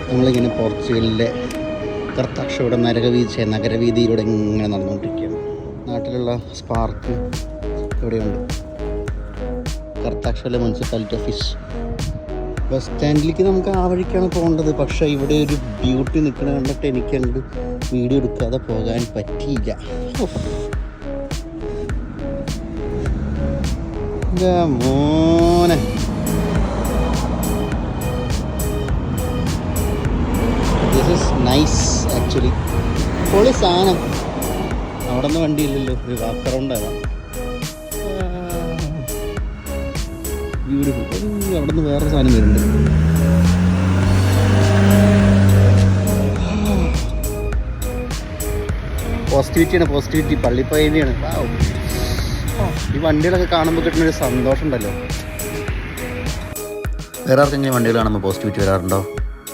നമ്മളിങ്ങനെ പോർച്ചുഗലിലെ കർത്താക്ഷയുടെ നഗരവീതിയിലൂടെ ഇങ്ങനെ നടന്നുകൊണ്ടിരിക്കുകയാണ്. നാട്ടിലുള്ള സ്പാർക്ക് ഇവിടെയുണ്ട്. കർത്താക്ഷയിലെ മുനിസിപ്പാലിറ്റി ഓഫീസ്. ബസ് സ്റ്റാൻഡിലേക്ക് നമുക്ക് ആ വഴിക്കാണ് പോകേണ്ടത്. പക്ഷേ ഇവിടെ ഒരു ബ്യൂട്ടി നിൽക്കണ കണ്ടിട്ട് എനിക്ക് അങ്ങോട്ട് വീഡിയോ എടുക്കാതെ പോകാൻ പറ്റിയില്ല. മോനെ, ദിസ് ഈസ് നൈസ് ആക്ച്വലി. പൊളി സാധനം. അവിടെ നിന്ന് വണ്ടിയില്ലല്ലോ, ഒരു വാക്കറൗണ്ടാണ്. ബ്യൂട്ടിഫുൾ. അവിടെ നിന്ന് വേറെ സാധനം വരുന്നുണ്ട്. പോസിറ്റിവിറ്റി പള്ളിപ്പയനെയാണ്. ഈ വണ്ടികളൊക്കെ കാണുമ്പോൾ കിട്ടുന്നൊരു സന്തോഷം ഉണ്ടല്ലോ. വേറെ ആർക്കെങ്കിലും വണ്ടികൾ കാണുമ്പോൾ പോസിറ്റിവിറ്റി വരാറുണ്ടോ?